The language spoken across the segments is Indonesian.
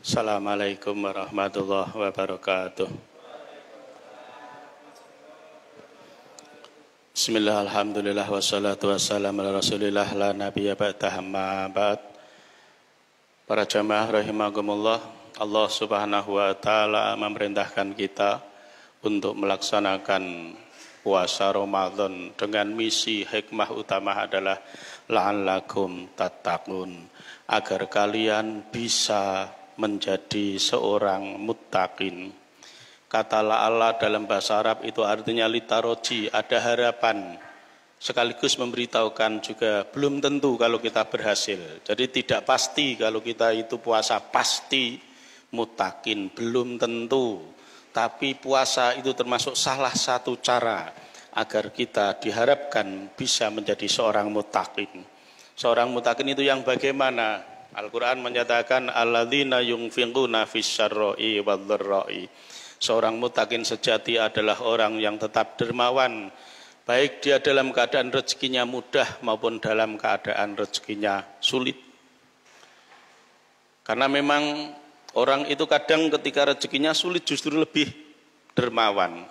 Assalamualaikum warahmatullahi wabarakatuh. Bismillah, alhamdulillah, wassalatu wassalamu ala rasulillah, la nabiyya ba'dah, amma ba'd. Para jamaah rahimakumullah, Allah subhanahu wa ta'ala memerintahkan kita untuk melaksanakan puasa Ramadan dengan misi hikmah utama adalah la'allakum tattaqun, agar kalian bisa menjadi seorang muttaqin. Kata Allah dalam bahasa Arab itu artinya litaroji, ada harapan, sekaligus memberitahukan juga belum tentu kalau kita berhasil. Jadi tidak pasti kalau kita itu puasa pasti muttaqin, belum tentu. Tapi puasa itu termasuk salah satu cara agar kita diharapkan bisa menjadi seorang muttaqin. Seorang muttaqin itu yang bagaimana? Al-Quran menyatakan alladzina yunfiquna fisyarra'i wadh-dharra'i. Seorang muttaqin sejati adalah orang yang tetap dermawan, baik dia dalam keadaan rezekinya mudah maupun dalam keadaan rezekinya sulit. Karena memang orang itu kadang ketika rezekinya sulit justru lebih dermawan.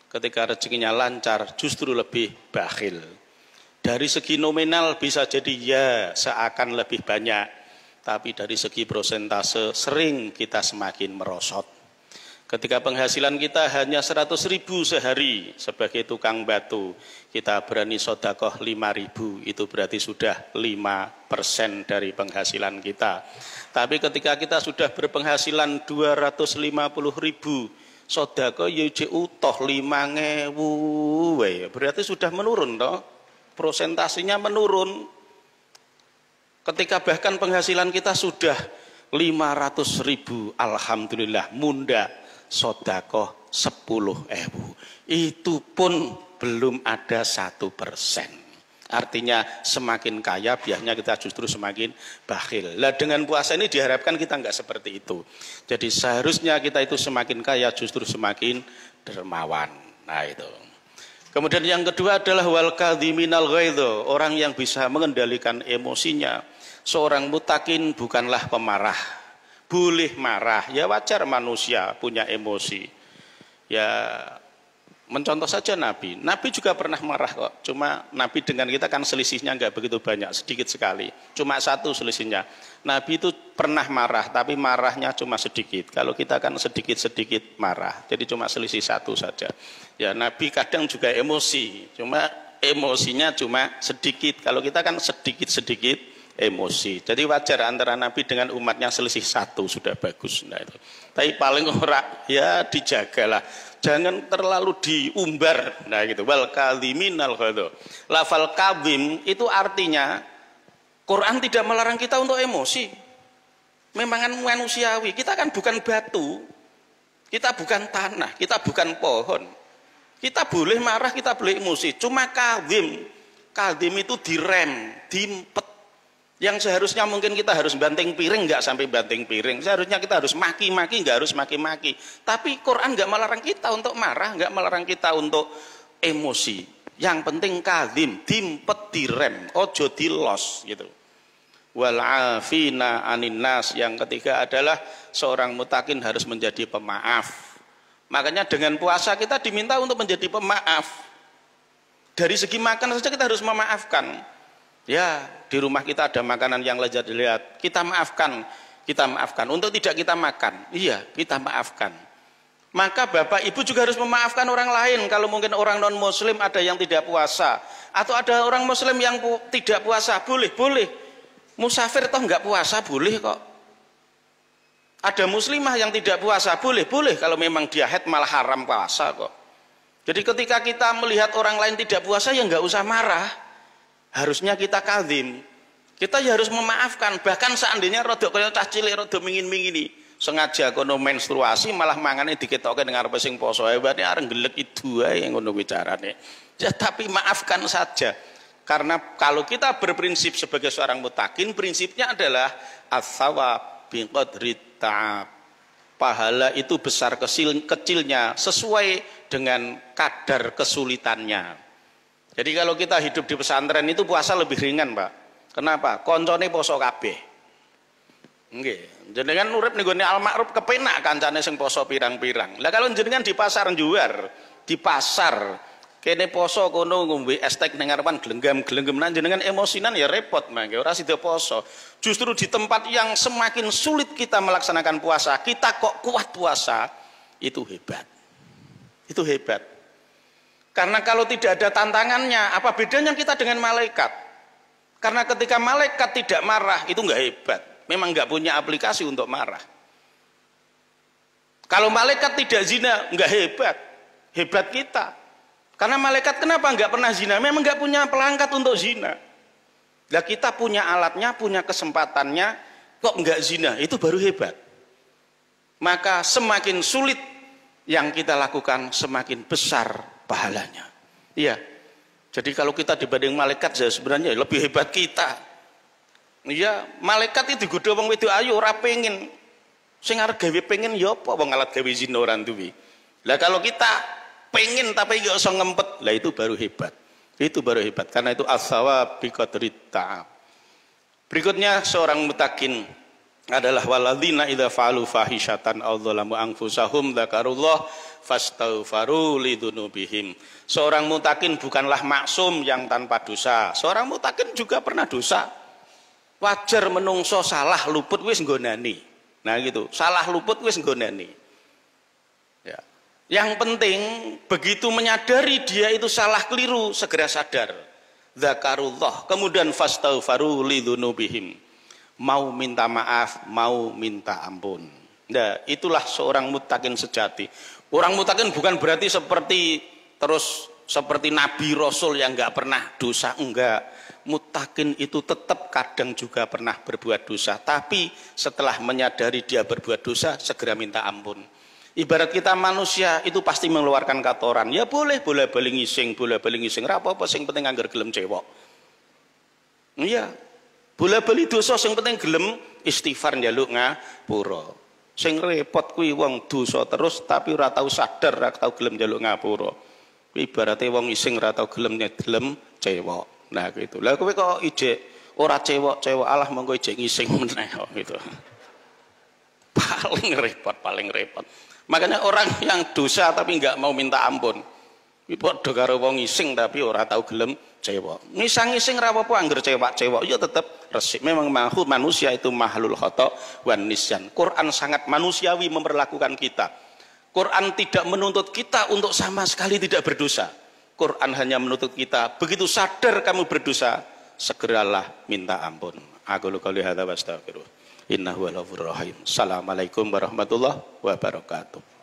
Ketika rezekinya lancar justru lebih bakhil. Dari segi nominal bisa jadi ya seakan lebih banyak, tapi dari segi prosentase sering kita semakin merosot. Ketika penghasilan kita hanya 100.000 sehari sebagai tukang batu, kita berani sedekah 5.000, itu berarti sudah 5% dari penghasilan kita. Tapi ketika kita sudah berpenghasilan 250.000, sedekah ya utuh 5.000, berarti sudah menurun toh, prosentasenya menurun. Ketika bahkan penghasilan kita sudah 500.000, alhamdulillah munda sedekah 10.000, itu pun belum ada 1%. Artinya semakin kaya biasanya kita justru semakin bakhil. Lah dengan puasa ini diharapkan kita enggak seperti itu. Jadi seharusnya kita itu semakin kaya justru semakin dermawan. Nah itu. Kemudian yang kedua adalah wal kadhiminal ghaidho, orang yang bisa mengendalikan emosinya. Seorang muttaqin bukanlah pemarah. Boleh marah, ya wajar manusia punya emosi. Ya mencontoh saja Nabi juga pernah marah kok. Cuma Nabi dengan kita kan selisihnya enggak begitu banyak, sedikit sekali. Cuma satu selisihnya. Nabi itu pernah marah, tapi marahnya cuma sedikit. Kalau kita kan sedikit-sedikit marah, jadi cuma selisih satu saja. Ya Nabi kadang juga emosi, cuma emosinya cuma sedikit. Kalau kita kan sedikit-sedikit emosi. Jadi wajar antara Nabi dengan umatnya selisih satu sudah bagus. Nah itu. Tapi paling ora ya dijagalah. Jangan terlalu diumbar. Nah gitu. Wal kadhiminal ghaidho. Lafal kadhim itu artinya Quran tidak melarang kita untuk emosi. Memang kan manusiawi. Kita kan bukan batu. Kita bukan tanah, kita bukan pohon. Kita boleh marah, kita boleh emosi. Cuma kadhim. Kadhim itu direm, diimpet. Yang seharusnya mungkin kita harus banting piring, nggak sampai banting piring. Seharusnya kita harus maki-maki, nggak harus maki-maki. Tapi Quran nggak melarang kita untuk marah, nggak melarang kita untuk emosi. Yang penting kadhim, dimpet, direm, ojo dilos gitu. Wal afina anin nas, yang ketiga adalah seorang muttaqin harus menjadi pemaaf. Makanya dengan puasa kita diminta untuk menjadi pemaaf. Dari segi makan saja kita harus memaafkan. Ya, di rumah kita ada makanan yang lezat dilihat, kita maafkan. Untuk tidak kita makan, iya kita maafkan. Maka bapak ibu juga harus memaafkan orang lain. Kalau mungkin orang non muslim ada yang tidak puasa, atau ada orang muslim yang tidak puasa, boleh. Musafir toh nggak puasa boleh kok. Ada muslimah yang tidak puasa, boleh. Kalau memang dia haid malah haram puasa kok. Jadi ketika kita melihat orang lain tidak puasa ya nggak usah marah. Harusnya kita kadhim, kita ya harus memaafkan. Bahkan seandainya rodok kaya cah cilik, rodok mingin-mingini, sengaja kono menstruasi malah mangane diketoke dengan arep sing poso, hebatne areng gelek itu ae ngono bicarane. Ya tapi maafkan saja. Karena kalau kita berprinsip sebagai seorang muttaqin, prinsipnya adalah as-shawab bi qadri ta'ab. Pahala itu besar kecilnya sesuai dengan kadar kesulitannya. Jadi kalau kita hidup di pesantren itu puasa lebih ringan, Pak. Kenapa? Koncone poso kabeh. Nggih. Jenengan urip ning gone Al-Ma'ruf kepenak kancane sing poso pirang-pirang. Lah kalau jenengan di pasar juar, di pasar kene poso kono ngombe es teh ning ngarepan glenggam-glenggeman jenengan emosinan ya repot mangke ora sida poso. Justru di tempat yang semakin sulit kita melaksanakan puasa, kita kok kuat puasa, itu hebat. Itu hebat. Karena kalau tidak ada tantangannya, apa bedanya kita dengan malaikat? Karena ketika malaikat tidak marah, itu nggak hebat. Memang nggak punya aplikasi untuk marah. Kalau malaikat tidak zina, nggak hebat. Hebat kita. Karena malaikat kenapa nggak pernah zina? Memang nggak punya pelangkat untuk zina. Lah kita punya alatnya, punya kesempatannya, kok nggak zina? Itu baru hebat. Maka semakin sulit yang kita lakukan, semakin besar pahalanya. Iya. Jadi kalau kita dibanding malaikat ya sebenarnya lebih hebat kita. Iya, malaikat itu digodha wong wedok ayu ora pengin. Sing arep gawe pengin ya apa wong alat gawe zina ora duwe. Lah kalau kita pengin tapi gak usah ngempet, lah itu baru hebat. Itu baru hebat karena itu as-sawab bi qadri ta'ab. Berikutnya seorang mutakin adalah waladzina idza fa'alu fahishatan aw dzalamu anfusahum dzakarullah fastaghfaru lidzunubihim. Seorang mutakin bukanlah maksum yang tanpa dosa. Seorang mutakin juga pernah dosa. Wajar menungso salah luput wis nggonani. Nah gitu, salah luput wis nggonani. Ya. Yang penting begitu menyadari dia itu salah keliru segera sadar. Dzakarullah, kemudian fastaghfaru lidzunubihim. Mau minta maaf, mau minta ampun. Nah, itulah seorang mutakin sejati. Orang mutakin bukan berarti seperti Nabi Rasul yang nggak pernah dosa, enggak. Mutakin itu tetap kadang juga pernah berbuat dosa, tapi setelah menyadari dia berbuat dosa, segera minta ampun. Ibarat kita manusia itu pasti mengeluarkan kotoran. Ya boleh bali ngising, ra apa-apa sing penting anggar gelem cewek. Iya. Bola-bali dosa sing penting gelem istighfar njaluk ngapura. Sing repot kuwi wong dosa terus tapi ora tau sadar, ora tau gelem njaluk ngapura. Kuwi ibarate wong ising ora tau gelem cewek. Nah gitu. Lah kowe kok ijek ora cewek alah monggo ijek ngising meneh gitu. Paling repot. Makanya orang yang dosa tapi enggak mau minta ampun. Kuwi padha karo wong ising tapi ora tau gelem cewek. Ngisang-ngising ra apa-apa angger cewek ya tetep resik. Memang manusia itu mahlul khata wan nisyan. Quran sangat manusiawi memperlakukan kita. Quran tidak menuntut kita untuk sama sekali tidak berdosa. Quran hanya menuntut kita begitu sadar kamu berdosa, segeralah minta ampun. Aku qouli hadza wa astaghfirullah. Innahu ghafurur rahim. Assalamualaikum warahmatullahi wabarakatuh.